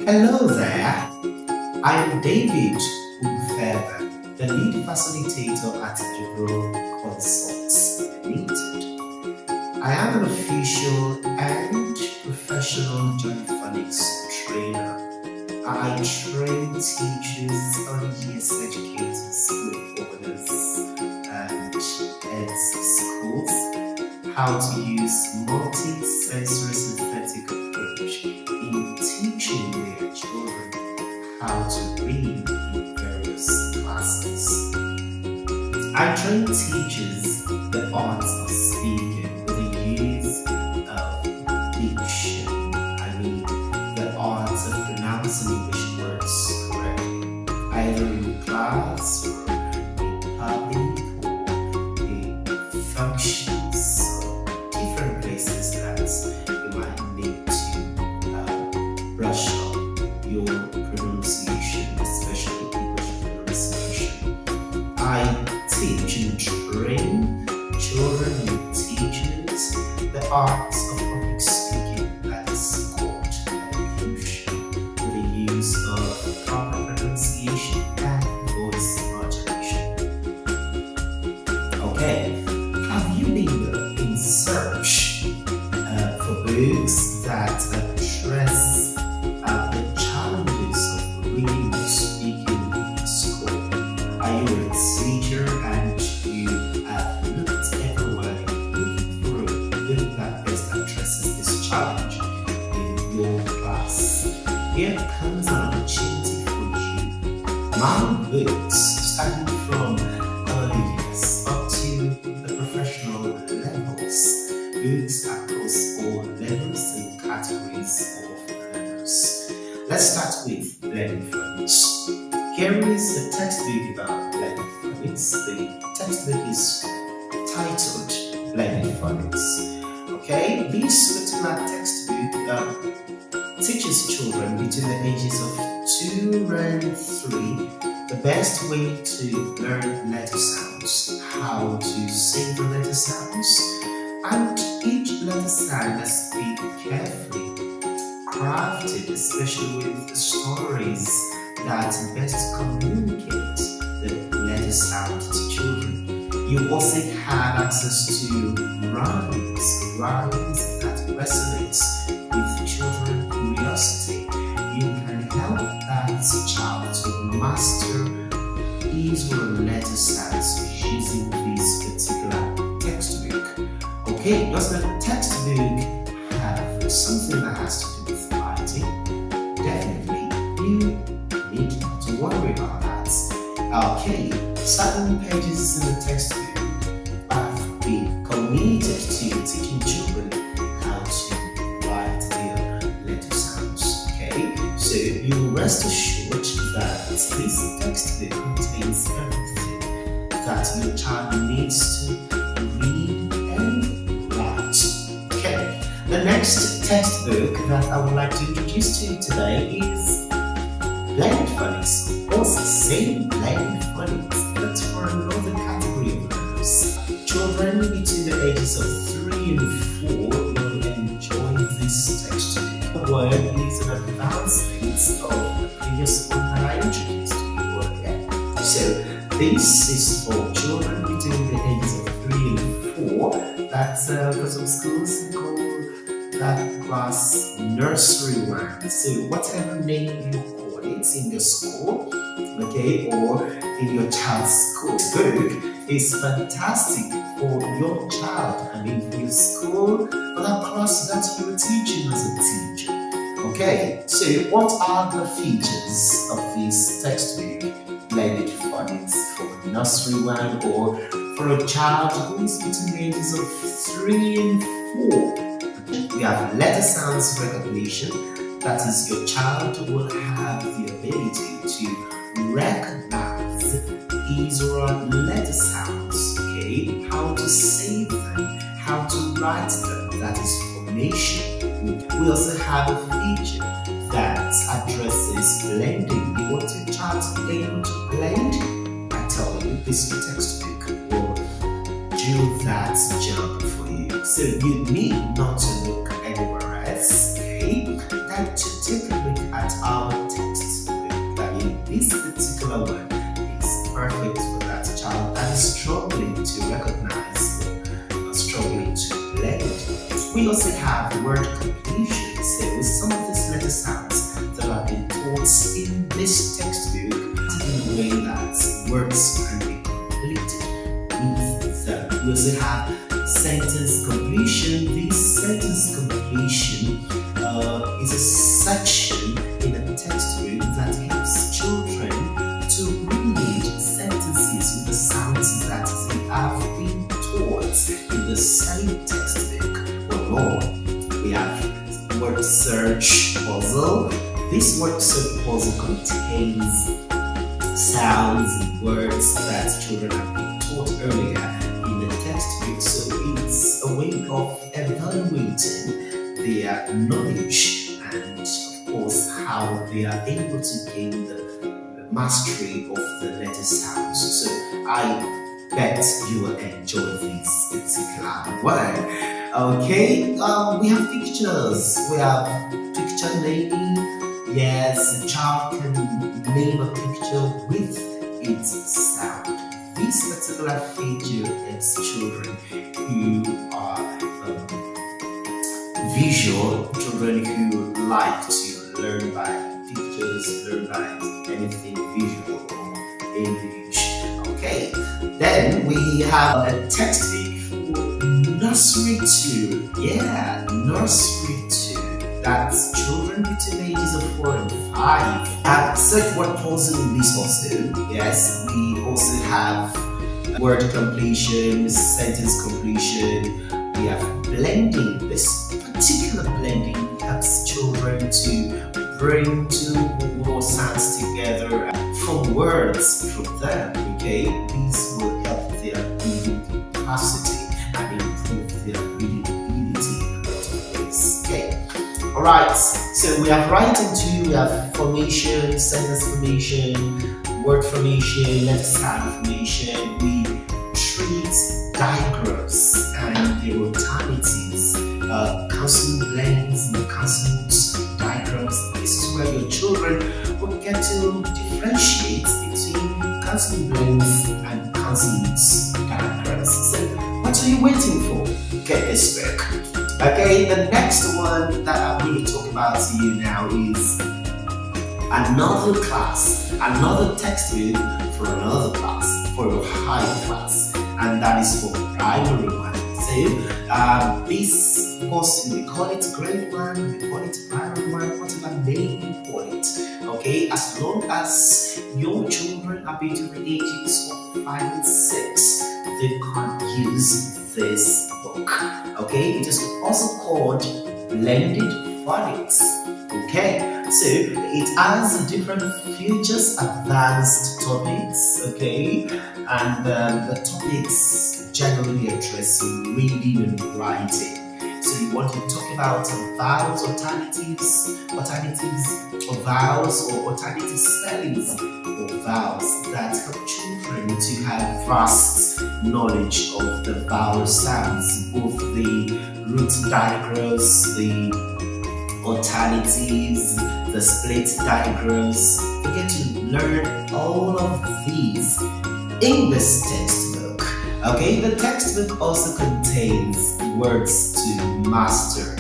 Hello there, I am David Feather, the lead facilitator at De-Brill Consults Limited. I am an official and professional joint phonics trainer. I train teachers, early years educators, school owners, and heads of schools how to use multi-sensory synthetic approach in teaching their children how to read in various classes. I train teachers the art of speaking with the use of diction. I mean, the art of pronouncing English words correctly, either in class or in public or in functions or different places that you might need to brush up your pronunciation, especially English pronunciation. I teach and train children and teachers the art of public speaking that is called elocution, with the use of proper pronunciation and voice modulation. Okay, have you been in search for books that address the challenges of reading and speaking in school? Are you a teacher and you have looked everywhere looking for a book that best addresses this challenge in your class? Here comes an opportunity for you. My books, starting from early years up to the professional levels, books across all levels and categories of learners. Let's start with learning phonics. Here is a textbook about learning phonics. The textbook is titled Learning Phonics. Okay, this particular textbook teaches children between the ages of 2 and 3 the best way to learn letter sounds, how to sing the letter sounds, and each letter sound must be carefully crafted, especially with stories that best communicate the letter sound to children. You also have access to rhymes that resonates with children's curiosity. You can help that child to master his or her letter sounds using this particular textbook. Okay, does the textbook have something that has to do with writing? Definitely, you need not to worry about that. Okay, certain pages in the textbook have been committed to teaching children how to write their letter sounds. Okay, so you rest assured that this textbook contains everything that your child needs to read and write. Okay, the next textbook that I would like to introduce to you today is Learning Phonics, also same Learning Phonics, but for another category of learners. Children between the ages of 3 and 4 will enjoy this textbook. The word is an advancement of the previous one that I introduced to you earlier. So this is for children between the ages of 3 and 4. That's for some schools they call that class nursery 1. So whatever name you call it in your school, okay, or in your child's school, book is fantastic for your child. I mean, for your school, for that class that you're teaching as a teacher. Okay, so what are the features of this textbook, Learning Phonics, for nursery 1 or for a child who is between the ages of 3 and 4? We have letter sounds recognition. That is, your child will have the ability to recognize his or her letter sounds, okay? How to say them, how to write them. That is formation. We also have a feature that addresses blending. You want your child to be able to blend? I tell you, this textbook will do that job for you. So you need not to look anywhere else, okay? okay? Then to take a look at our textbook. I mean, this particular one is perfect for that child that is struggling to recognize or struggling to blend. We also have word completion. So some of these letter sounds that have been taught in this textbook in a way that words can be completed with them. We also have sentence completion. This sentence completion is a section in a textbook that helps children to read sentences with the sounds that they have been taught in the same textbook or more. We have word search puzzle. This word search puzzle contains sounds and words that children have been taught earlier in the textbook. So it's a way of evaluating their knowledge and, of course, how they are able to gain the mastery of the letter sounds. So I bet you will enjoy this particular one. Okay, we have pictures. We have picture naming. Yes, a child can name a picture with its sound. This particular feature helps children who are visual, children who like to learn by pictures, learn by anything visual or English. Okay, then we have a textbook for nursery 2. Yeah, nursery 2. That's children between ages of 4 and 5. And such word puzzle in this also. Yes, we also have word completion, sentence completion. We have blending. This particular blending helps children to bring two or more sounds together from words from them. Okay, this will help their reading capacity and improve their reading ability in a lot of ways. Okay. Alright, so we have writing 2, we have formation, sentence formation, word formation, letter sound formation. We treat diagrams and their alternatives, consonant blends and consonant diagrams. This is where your children will get to differentiate between consonant blends and consonant diagrams. So, what are you waiting for? Get this book. Okay, the next one that I'm going to talk about to you now is another class, another textbook for another class, for a higher class, and that is for primary 1. So, this course, we call it grade 1, we call it primary 1, whatever name you call it. Okay, as long as your children are between the ages of 5 and 6, they can use this book. Okay, it is also called blended phonics. Okay, so it has different features, advanced topics. Okay, and the topics generally address reading and writing. So you want to talk about vowels, alternatives, or vowels, or alternative spellings of vowels that help children to have vast knowledge of the vowel sounds, both the root diagrams, the alternatives, the split diagrams. You get to learn all of these in this textbook. Okay, the textbook also contains words to master.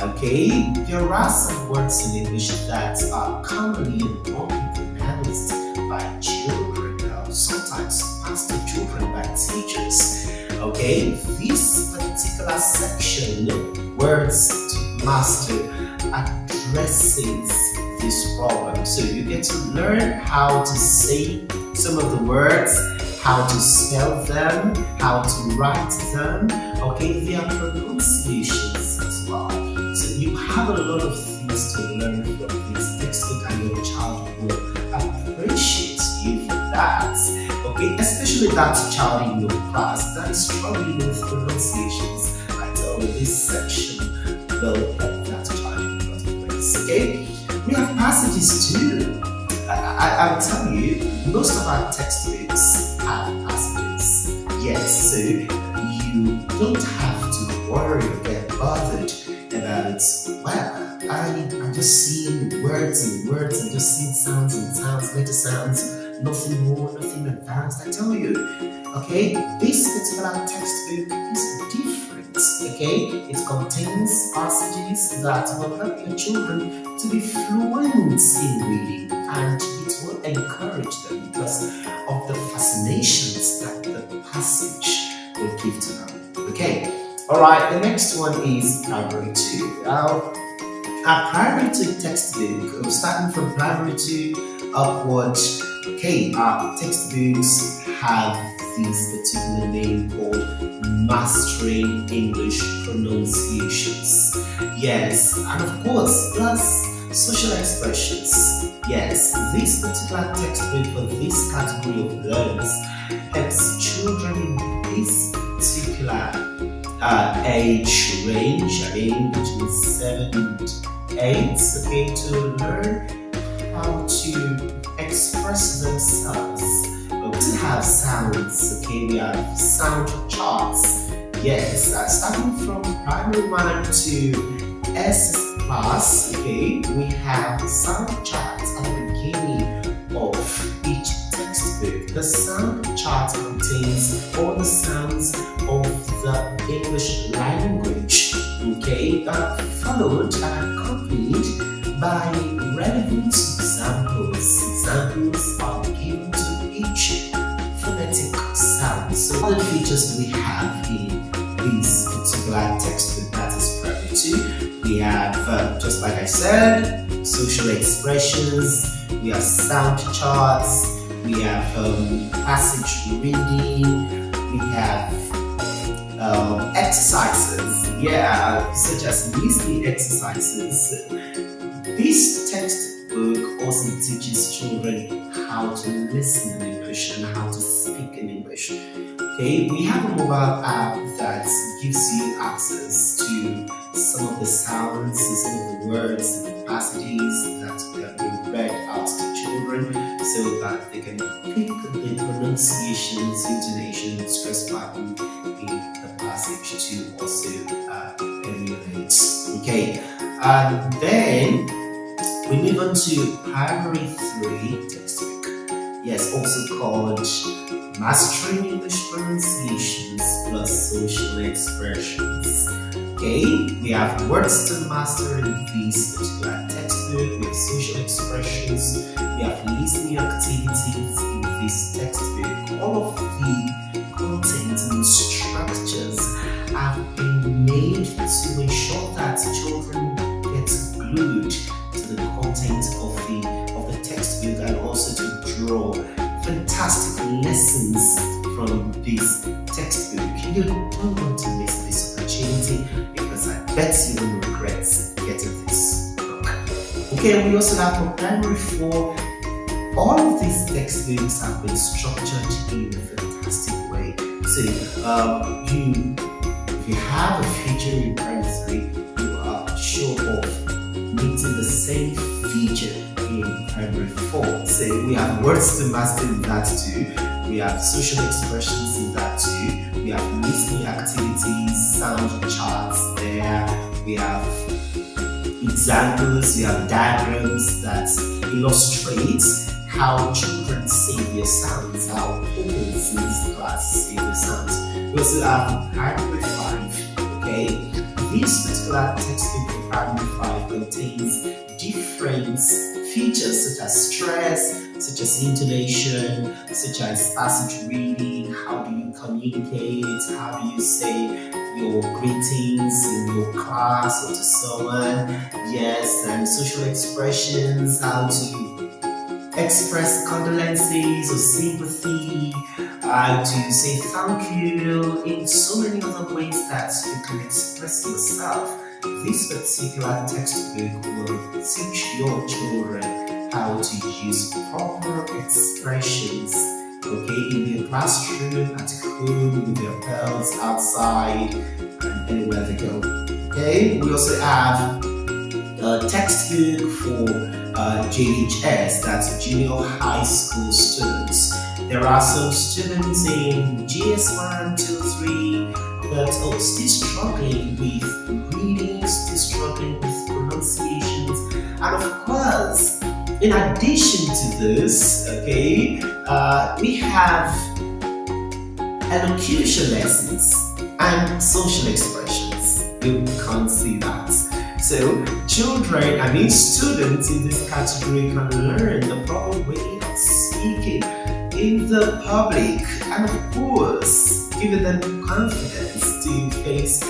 Okay, there are some words in English that are commonly and often pronounced by children, sometimes passed to children by teachers. Okay, this particular section, words to master, addresses this problem. So you get to learn how to say some of the words, how to spell them, how to write them. Okay, their pronunciations as well. So you have a lot of things to learn from this textbook, and your child will appreciate you for that. Okay, especially that child in your class that is struggling with pronunciations. I tell you, this section will help that child in a lot of ways. Okay, we have passages too. I'll tell you, most of our textbooks have passages. Yes, so you don't have to worry or get bothered about, well, I'm just seeing words and words and just seeing sounds and sounds, letter sounds, nothing more, nothing advanced. I tell you, okay, this particular textbook is different, okay? It contains passages that will help your children to be fluent in reading, and it will encourage them because of the fascinations that the passage will give to them, okay? Alright, the next one is Primary 2. Now, our Primary 2 textbook, starting from Primary 2 upward, okay, our textbooks have this particular name called Mastering English Pronunciations. Yes, and of course, plus social expressions. Yes, this particular textbook for this category of learners helps children in this particular age range, I mean between 7 and 8, okay, to learn how to express themselves. We have sounds, okay, we have sound charts. Yes, starting from primary 1 to SS class, okay, we have sound charts at the beginning of each textbook. The sound chart contains all the sounds of the English language, okay, followed and accompanied by relevant examples. Examples are given to each phonetic sound. So all the features we have in this particular textbook, that is Primary 2, we have, just like I said, social expressions, we have sound charts, we have passage reading, we have exercises, such as listening exercises. This textbook also teaches children how to listen in English and how to speak in English. Okay, we have a mobile app that gives you access to some of the sounds, some of the words and passages that can be read out to children so that they can pick the pronunciations, intonation, stress pattern in the passage to also emulate. Okay, and then we move on to Primary 3 textbook. Yes, also called Mastering English Pronunciations plus Social Expressions. Okay, we have words to master in this particular textbook, we have social expressions, we have listening activities in this textbook. All of the content and structures have been made to ensure that children get glued to the content of the textbook and also to draw fantastic lessons from this textbook. You don't want to miss this opportunity because I bet you won't regret getting this book. Okay, we also have for Primary 4, all of these textbooks have been structured in a fantastic way. So if you have a feature in Primary 3, you are sure of meeting the same feature in Primary 4. So we have words to master in that too. We have social expressions in that too. We have listening activities, sound charts there. We have examples, we have diagrams that illustrate how children say their sounds, how pupils in this class say their sounds. We also have Primary 5, okay? This particular textbook in Primary 5 contains different features such as stress, such as intonation, such as passage reading, how do you communicate, how do you say your greetings in your class or to someone, yes, and social expressions, how to express condolences or sympathy, how to say thank you in so many other ways that you can express yourself. This particular textbook will teach your children how to use proper expressions, okay, in their classroom, at home, with their pals, outside, and anywhere they go. Okay, we also have a textbook for JHS, that's junior high school students. There are some students in GS1, 2, 3 that are still struggling with reading, still struggling with pronunciation. pronunciations, and of course, in addition to this, okay, we have elocution lessons and social expressions. You can't see that. So students in this category can learn the proper way of speaking in the public, and of course, giving them confidence to face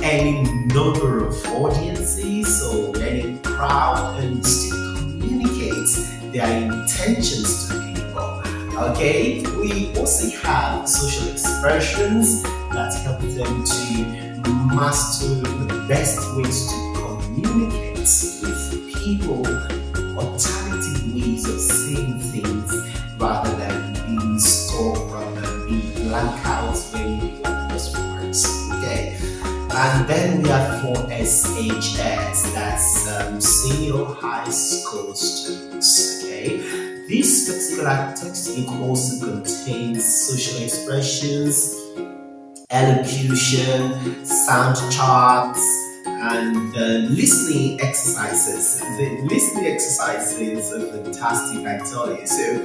any number of audiences or any crowd and still communicate their intentions to people. Okay, we also have social expressions that help them to master the best ways to communicate with people, alternative ways of saying things rather than being stuck, rather than being blank out when you want just words. Okay, and then we have for SHS, that's senior high school students. Okay, this particular textbook also contains social expressions, elocution, sound charts, and listening exercises. The listening exercises are fantastic, I tell you. So,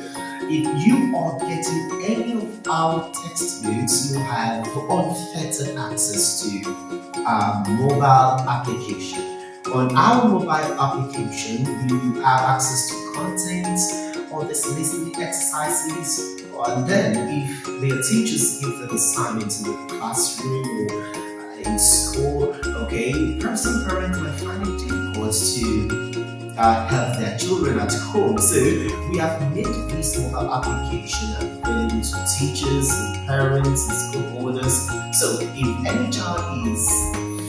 if you are getting any of our textbooks, you have unfettered access to our mobile application. On our mobile application, you have access to content, all these listening exercises, and then if their teachers give them assignments in the classroom or in school, okay, perhaps some parents might find it difficult to help their children at home. So we have made this mobile application available to teachers and parents and school owners. So if any child is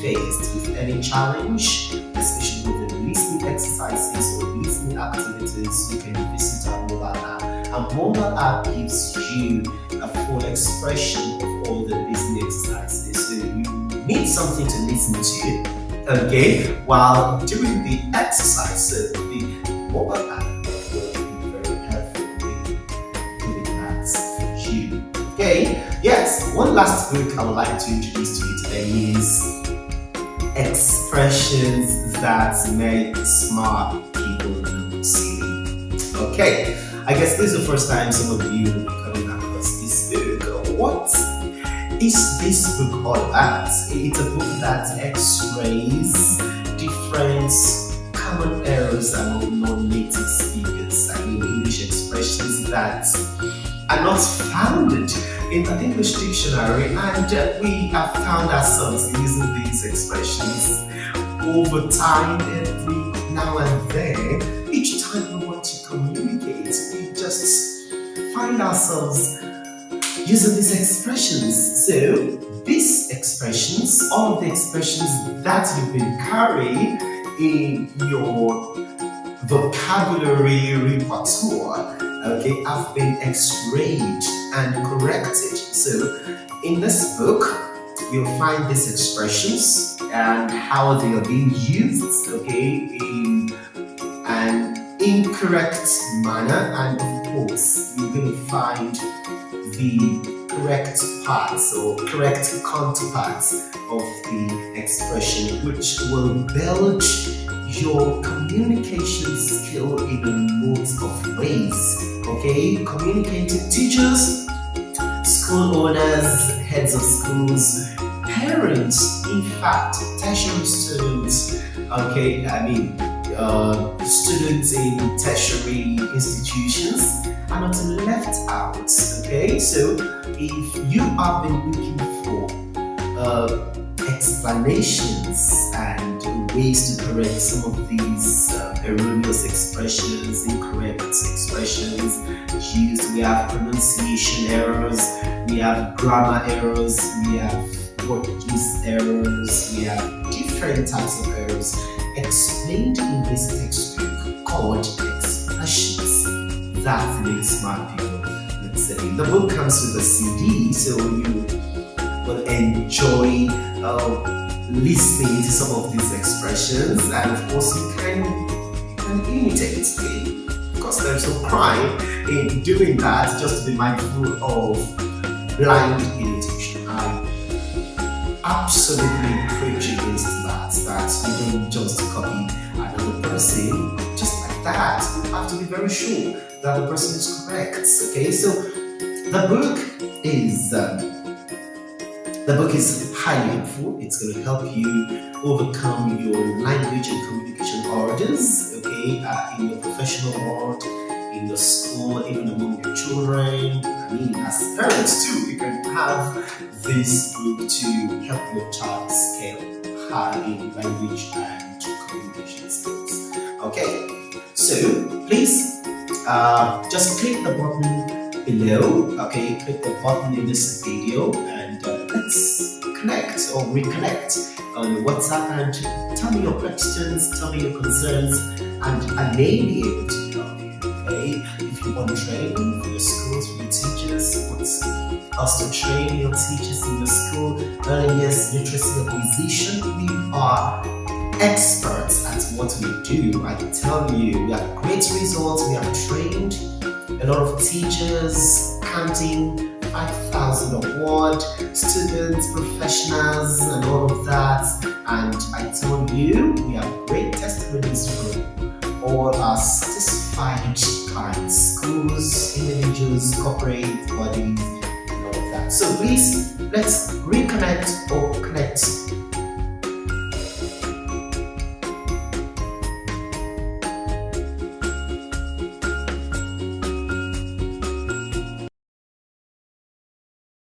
faced with any challenge, especially with the listening exercises or listening activities, you can visit our mobile app. Our mobile app gives you a full expression of all the listening exercises. So you need something to listen to, okay, while doing the exercise. So the mobile app will be very helpful in doing that for you. Okay, yes, one last book I would like to introduce to you today is Expressions That Make Smart People Look Silly. Okay, I guess this is the first time some of you will be coming across this book. What is this book all about? It's a book that x-rays different common errors among non-native speakers. I mean, English expressions that are not founded in the English dictionary, and we have found ourselves using these expressions over time, every now and then. Each time we want to communicate, we just find ourselves using these expressions. So these expressions, all of the expressions that you've been carrying in your vocabulary repertoire, okay, have been x-rayed and corrected. So in this book, you'll find these expressions and how they are being used, okay, in an incorrect manner, and of course, you're going to find the correct parts or correct counterparts of the expression, which will build your communication skill in a lot of ways. Okay, communicating teachers, school owners, heads of schools, parents, in fact, tertiary students, okay, students in tertiary institutions are not left out. Okay, so if you have been looking for explanations and ways to correct some of these erroneous expressions, incorrect expressions used, we have pronunciation errors, we have grammar errors, we have word use errors, we have different types of errors explained in this textbook called Expressions That Make Smart People Look Silly. The book comes with a CD, so you will enjoy listening to some of these expressions, and of course you can imitate. Of course, there's no crime in doing that, just to be mindful of blind imitation. I absolutely preach against that you don't just copy the person just like that. You have to be very sure that the person is correct. Okay, so the book is highly helpful. It's going to help you overcome your language and communication hurdles, okay, in your professional world, in your school, even among your children. I mean, as parents too, you can have this book to help your child scale high in language and communication skills. Okay, so please just click the button below. Okay, click the button in this video and let's connect or reconnect on WhatsApp and tell me your questions, tell me your concerns, and I may be able to help you. Okay, if you want training for your schools, for your teachers, want us to train your teachers in your school, early years literacy acquisition, we are experts at what we do. I can tell you, we have great results. We have trained a lot of teachers, counting 5,000 award students, professionals, and all of that. And I tell you, we have great testimonies from all our satisfied clients, schools, individuals, corporate bodies, and all of that. So please, let's reconnect or connect